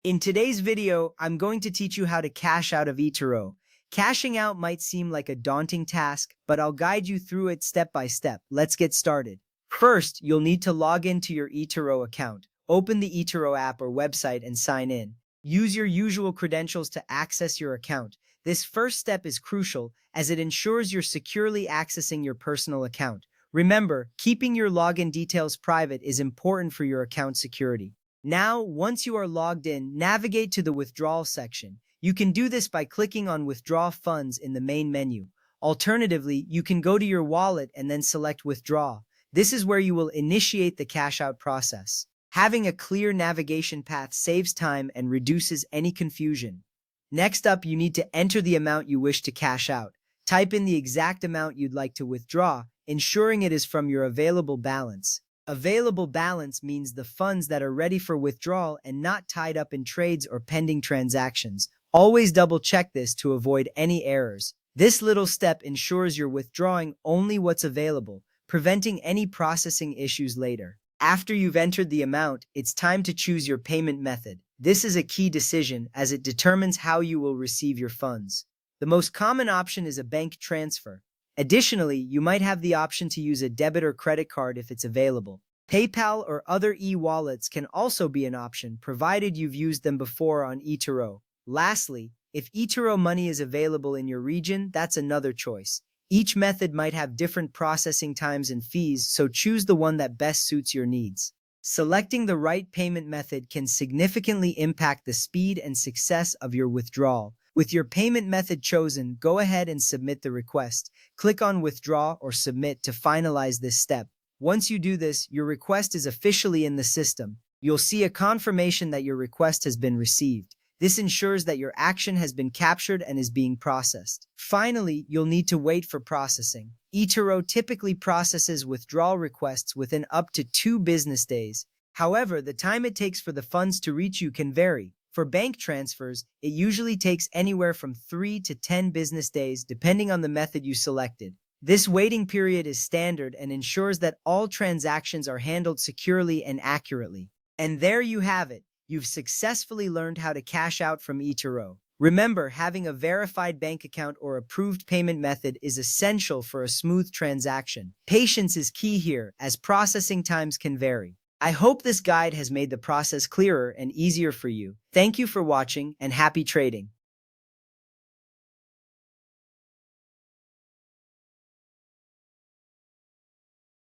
In today's video, I'm going to teach you how to cash out of eToro. Cashing out might seem like a daunting task, but I'll guide you through it step by step. Let's get started. First, you'll need to log into your eToro account. Open the eToro app or website and sign in. Use your usual credentials to access your account. This first step is crucial as it ensures you're securely accessing your personal account. Remember, keeping your login details private is important for your account security. Now, once you are logged in, navigate to the withdrawal section. You can do this by clicking on Withdraw Funds in the main menu. Alternatively, you can go to your wallet and then select Withdraw. This is where you will initiate the cash out process. Having a clear navigation path saves time and reduces any confusion. Next up, you need to enter the amount you wish to cash out. Type in the exact amount you'd like to withdraw, ensuring it is from your available balance. Available balance means the funds that are ready for withdrawal and not tied up in trades or pending transactions. Always double check this to avoid any errors. This little step ensures you're withdrawing only what's available, preventing any processing issues later. After you've entered the amount, it's time to choose your payment method. This is a key decision as it determines how you will receive your funds. The most common option is a bank transfer. Additionally, you might have the option to use a debit or credit card if it's available. PayPal or other e-wallets can also be an option, provided you've used them before on eToro. Lastly, if eToro Money is available in your region, that's another choice. Each method might have different processing times and fees, so choose the one that best suits your needs. Selecting the right payment method can significantly impact the speed and success of your withdrawal. With your payment method chosen, go ahead and submit the request. Click on Withdraw or Submit to finalize this step. Once you do this, your request is officially in the system. You'll see a confirmation that your request has been received. This ensures that your action has been captured and is being processed. Finally, you'll need to wait for processing. eToro typically processes withdrawal requests within up to 2 business days. However, the time it takes for the funds to reach you can vary. For bank transfers, it usually takes anywhere from 3 to 10 business days depending on the method you selected. This waiting period is standard and ensures that all transactions are handled securely and accurately. And there you have it. You've successfully learned how to cash out from eToro. Remember, having a verified bank account or approved payment method is essential for a smooth transaction. Patience is key here, as processing times can vary. I hope this guide has made the process clearer and easier for you. Thank you for watching and happy trading.